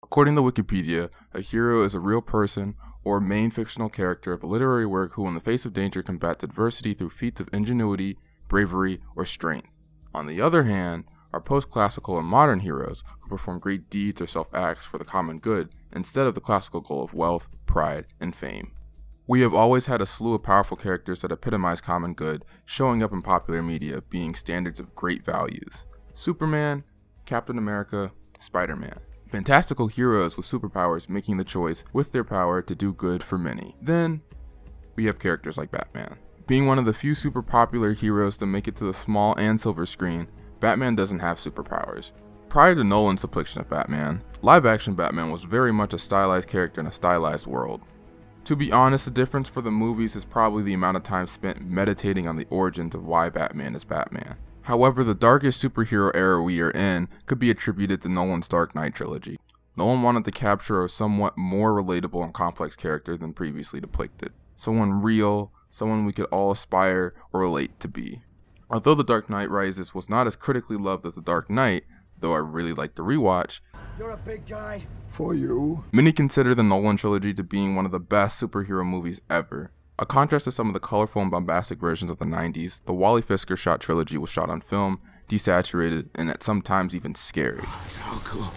According to Wikipedia, a hero is a real person or main fictional character of a literary work who in the face of danger combats adversity through feats of ingenuity, bravery, or strength. On the other hand, are post-classical and modern heroes who perform great deeds or self-acts for the common good instead of the classical goal of wealth, pride, and fame. We have always had a slew of powerful characters that epitomize common good showing up in popular media being standards of great values. Superman, Captain America, Spider-Man. Fantastical heroes with superpowers making the choice with their power to do good for many. Then, we have characters like Batman. Being one of the few super popular heroes to make it to the small and silver screen, Batman doesn't have superpowers. Prior to Nolan's depiction of Batman, live-action Batman was very much a stylized character in a stylized world. To be honest, the difference for the movies is probably the amount of time spent meditating on the origins of why Batman is Batman. However, the darkest superhero era we are in could be attributed to Nolan's Dark Knight trilogy. Nolan wanted to capture a somewhat more relatable and complex character than previously depicted. Someone real, someone we could all aspire or relate to be. Although The Dark Knight Rises was not as critically loved as The Dark Knight, though I really like the rewatch, you're a big guy. For you. Many consider the Nolan trilogy to being one of the best superhero movies ever. A contrast to some of the colorful and bombastic versions of the 90s, the Wally Pfister shot trilogy was shot on film, desaturated, and at some times even scary. So cool.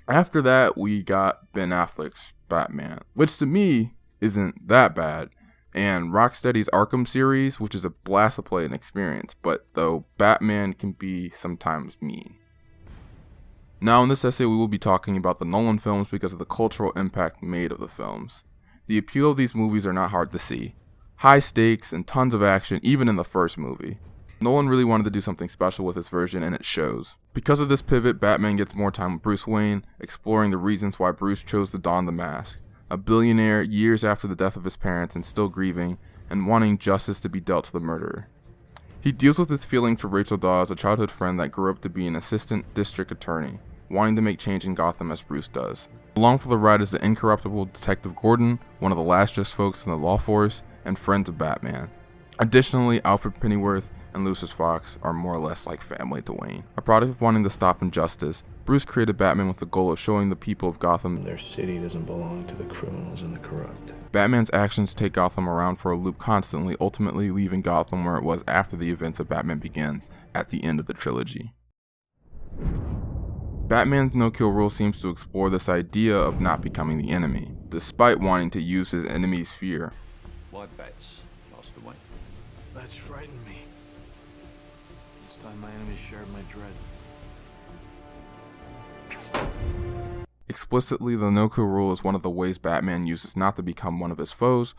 After that, we got Ben Affleck's Batman, which to me isn't that bad, and Rocksteady's Arkham series, which is a blast to play and experience, but though Batman can be sometimes mean. Now in this essay we will be talking about the Nolan films because of the cultural impact made of the films. The appeal of these movies are not hard to see. High stakes and tons of action even in the first movie. Nolan really wanted to do something special with his version and it shows. Because of this pivot, Batman gets more time with Bruce Wayne, exploring the reasons why Bruce chose to don the mask. A billionaire years after the death of his parents and still grieving, and wanting justice to be dealt to the murderer. He deals with his feelings for Rachel Dawes, a childhood friend that grew up to be an assistant district attorney, wanting to make change in Gotham as Bruce does. Along for the ride is the incorruptible Detective Gordon, one of the last just folks in the law force, and friends of Batman. Additionally, Alfred Pennyworth and Lucius Fox are more or less like family to Wayne. A product of wanting to stop injustice, Bruce created Batman with the goal of showing the people of Gotham their city doesn't belong to the criminals and the corrupt. Batman's actions take Gotham around for a loop constantly, ultimately leaving Gotham where it was after the events of Batman Begins at the end of the trilogy. Batman's no-kill rule seems to explore this idea of not becoming the enemy, despite wanting to use his enemy's fear. My bets lost away. That's frightened me. This time my enemies shared my dread. Explicitly, the no-kill rule is one of the ways Batman uses not to become one of his foes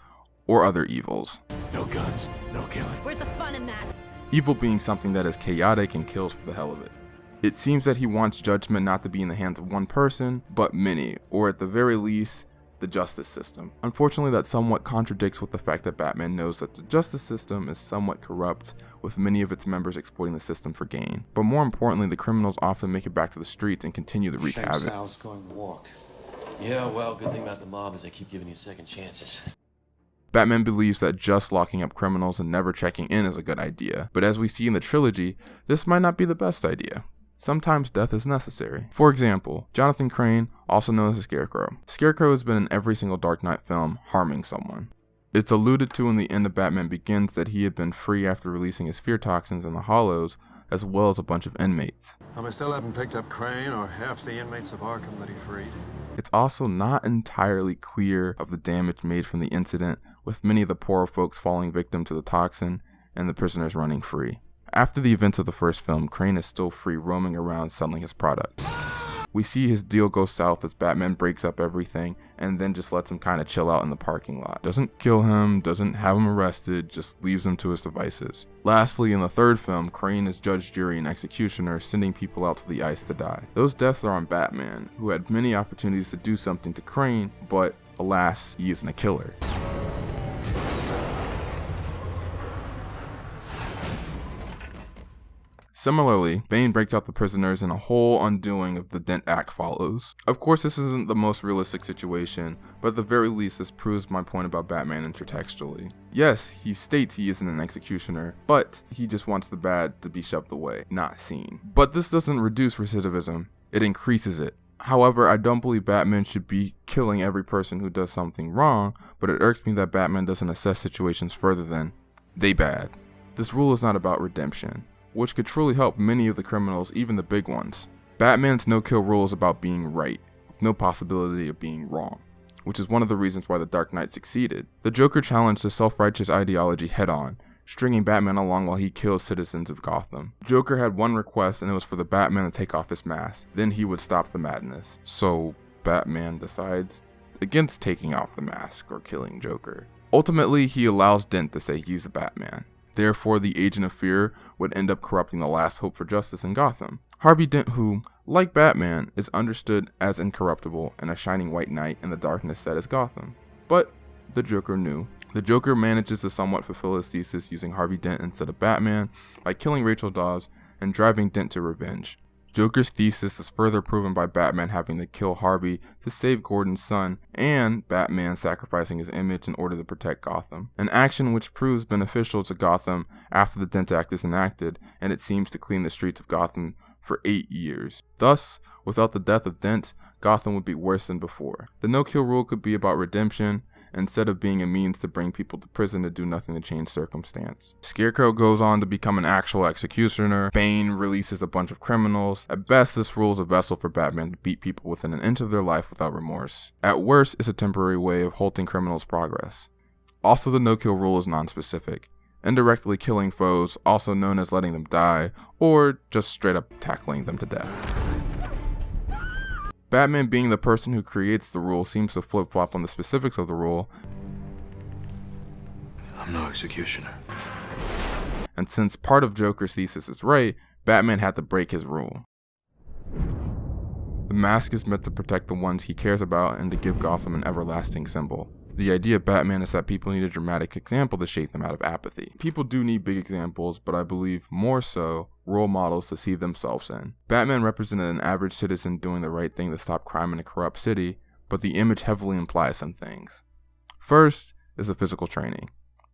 or other evils. No guns, no killing. Where's the fun in that? Evil being something that is chaotic and kills for the hell of it. It seems that he wants judgment not to be in the hands of one person, but many, or at the very least, the justice system. Unfortunately, that somewhat contradicts with the fact that Batman knows that the justice system is somewhat corrupt, with many of its members exploiting the system for gain. But more importantly, the criminals often make it back to the streets and continue to wreak havoc. Sal's going to walk. Yeah, well, good thing about the mob is they keep giving you second chances. Batman believes that just locking up criminals and never checking in is a good idea, but as we see in the trilogy, this might not be the best idea. Sometimes death is necessary. For example, Jonathan Crane, also known as the Scarecrow. Scarecrow has been in every single Dark Knight film, harming someone. It's alluded to in the end of Batman Begins that he had been free after releasing his fear toxins in the Hollows, as well as a bunch of inmates. I still haven't picked up Crane or half the inmates of Arkham that he freed. It's also not entirely clear of the damage made from the incident, with many of the poorer folks falling victim to the toxin and the prisoners running free. After the events of the first film, Crane is still free roaming around selling his product. We see his deal go south as Batman breaks up everything and then just lets him kind of chill out in the parking lot. Doesn't kill him, doesn't have him arrested, just leaves him to his devices. Lastly, in the third film, Crane is judge, jury, and executioner, sending people out to the ice to die. Those deaths are on Batman, who had many opportunities to do something to Crane, but alas, he isn't a killer. Similarly, Bane breaks out the prisoners and a whole undoing of the Dent Act follows. Of course, this isn't the most realistic situation, but at the very least this proves my point about Batman intertextually. Yes, he states he isn't an executioner, but he just wants the bad to be shoved away, not seen. But this doesn't reduce recidivism, it increases it. However, I don't believe Batman should be killing every person who does something wrong, but it irks me that Batman doesn't assess situations further than, they bad. This rule is not about redemption, which could truly help many of the criminals, even the big ones. Batman's no-kill rule is about being right, with no possibility of being wrong, which is one of the reasons why the Dark Knight succeeded. The Joker challenged the self-righteous ideology head-on, stringing Batman along while he kills citizens of Gotham. Joker had one request, and it was for the Batman to take off his mask. Then he would stop the madness. So Batman decides against taking off the mask or killing Joker. Ultimately, he allows Dent to say he's the Batman. Therefore, the Agent of Fear would end up corrupting the last hope for justice in Gotham. Harvey Dent, who, like Batman, is understood as incorruptible and a shining white knight in the darkness that is Gotham. But the Joker knew. The Joker manages to somewhat fulfill his thesis using Harvey Dent instead of Batman by killing Rachel Dawes and driving Dent to revenge. Joker's thesis is further proven by Batman having to kill Harvey to save Gordon's son, and Batman sacrificing his image in order to protect Gotham. An action which proves beneficial to Gotham after the Dent Act is enacted, and it seems to clean the streets of Gotham for 8 years. Thus, without the death of Dent, Gotham would be worse than before. The no-kill rule could be about redemption, instead of being a means to bring people to prison to do nothing to change circumstance. Scarecrow goes on to become an actual executioner. Bane releases a bunch of criminals. At best, this rule is a vessel for Batman to beat people within an inch of their life without remorse. At worst, it's a temporary way of halting criminals' progress. Also, the no-kill rule is non-specific, indirectly killing foes, also known as letting them die, or just straight up tackling them to death. Batman, being the person who creates the rule, seems to flip-flop on the specifics of the rule. I'm no executioner. And since part of Joker's thesis is right, Batman had to break his rule. The mask is meant to protect the ones he cares about and to give Gotham an everlasting symbol. The idea of Batman is that people need a dramatic example to shake them out of apathy. People do need big examples, but I believe more so role models to see themselves in. Batman represented an average citizen doing the right thing to stop crime in a corrupt city, but the image heavily implies some things. First is the physical training.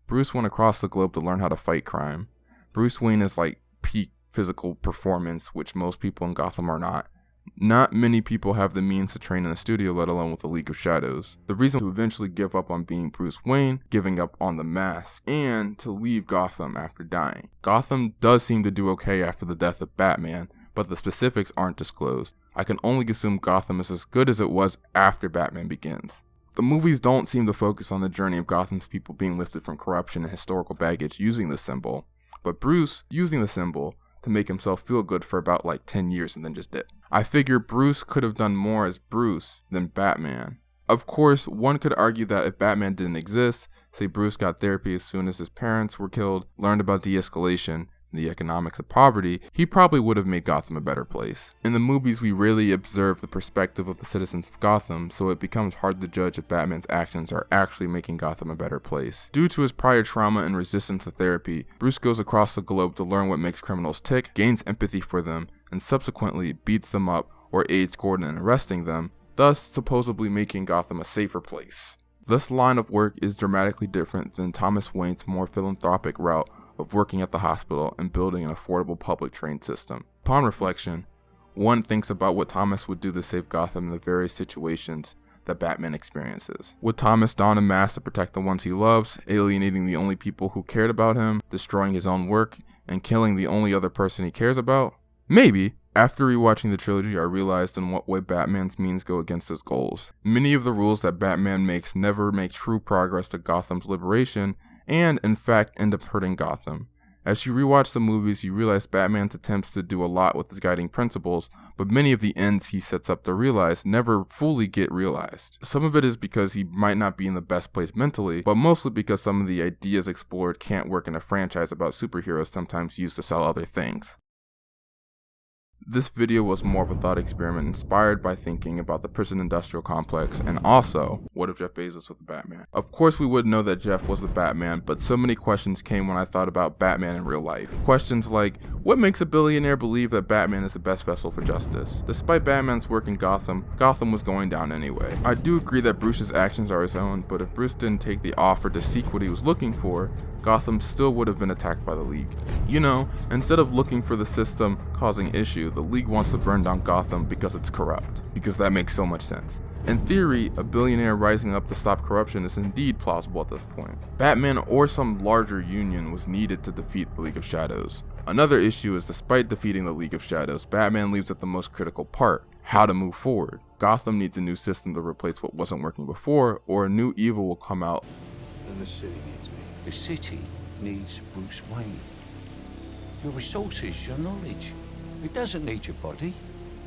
Bruce went across the globe to learn how to fight crime. Bruce Wayne is like peak physical performance, which most people in Gotham are not. Not many people have the means to train in a studio, let alone with a League of Shadows. The reason to eventually give up on being Bruce Wayne, giving up on the mask, and to leave Gotham after dying. Gotham does seem to do okay after the death of Batman, but the specifics aren't disclosed. I can only assume Gotham is as good as it was after Batman Begins. The movies don't seem to focus on the journey of Gotham's people being lifted from corruption and historical baggage using the symbol, but Bruce using the symbol to make himself feel good for about 10 years and then just did. I figure Bruce could have done more as Bruce than Batman. Of course, one could argue that if Batman didn't exist, say Bruce got therapy as soon as his parents were killed, learned about de-escalation and the economics of poverty, he probably would have made Gotham a better place. In the movies, we rarely observe the perspective of the citizens of Gotham, so it becomes hard to judge if Batman's actions are actually making Gotham a better place. Due to his prior trauma and resistance to therapy, Bruce goes across the globe to learn what makes criminals tick, gains empathy for them, and subsequently beats them up or aids Gordon in arresting them, thus supposedly making Gotham a safer place. This line of work is dramatically different than Thomas Wayne's more philanthropic route of working at the hospital and building an affordable public train system. Upon reflection, one thinks about what Thomas would do to save Gotham in the various situations that Batman experiences. Would Thomas don a mask to protect the ones he loves, alienating the only people who cared about him, destroying his own work, and killing the only other person he cares about? Maybe. After rewatching the trilogy, I realized in what way Batman's means go against his goals. Many of the rules that Batman makes never make true progress to Gotham's liberation, and in fact end up hurting Gotham. As you rewatch the movies, you realize Batman's attempts to do a lot with his guiding principles, but many of the ends he sets up to realize never fully get realized. Some of it is because he might not be in the best place mentally, but mostly because some of the ideas explored can't work in a franchise about superheroes sometimes used to sell other things. This video was more of a thought experiment inspired by thinking about the prison industrial complex and also, what if Jeff Bezos was the Batman? Of course we would know that Jeff was the Batman, but so many questions came when I thought about Batman in real life. Questions like, What makes a billionaire believe that Batman is the best vessel for justice? Despite Batman's work in Gotham, Gotham was going down anyway. I do agree that Bruce's actions are his own, but if Bruce didn't take the offer to seek what he was looking for, Gotham still would have been attacked by the League. You know, instead of looking for the system causing issue, the League wants to burn down Gotham because it's corrupt. Because that makes so much sense. In theory, a billionaire rising up to stop corruption is indeed plausible at this point. Batman or some larger union was needed to defeat the League of Shadows. Another issue is despite defeating the League of Shadows, Batman leaves at the most critical part: how to move forward. Gotham needs a new system to replace what wasn't working before, or a new evil will come out. And the city needs me. The city needs Bruce Wayne. Your resources, your knowledge. It doesn't need your body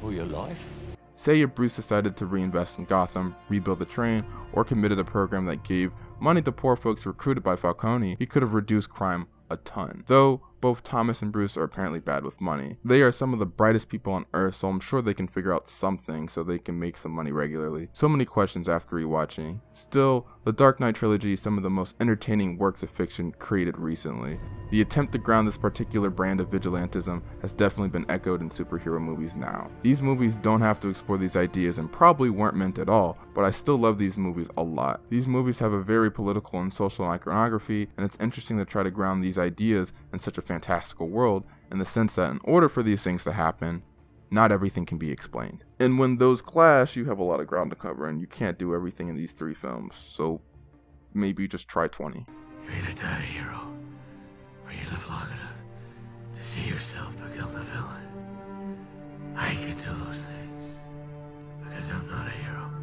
or your life. Say if Bruce decided to reinvest in Gotham, rebuild the train, or committed a program that gave money to poor folks recruited by Falcone, he could have reduced crime a ton. Though both Thomas and Bruce are apparently bad with money. They are some of the brightest people on Earth, so I'm sure they can figure out something so they can make some money regularly. So many questions after rewatching. Still, the Dark Knight trilogy is some of the most entertaining works of fiction created recently. The attempt to ground this particular brand of vigilantism has definitely been echoed in superhero movies now. These movies don't have to explore these ideas and probably weren't meant at all, but I still love these movies a lot. These movies have a very political and social iconography, and it's interesting to try to ground these ideas in such a fantastical world, in the sense that in order for these things to happen, not everything can be explained. And when those clash, you have a lot of ground to cover, and you can't do everything in these 3 films, so maybe just try 20. You either die a hero, or you live long enough to see yourself become the villain.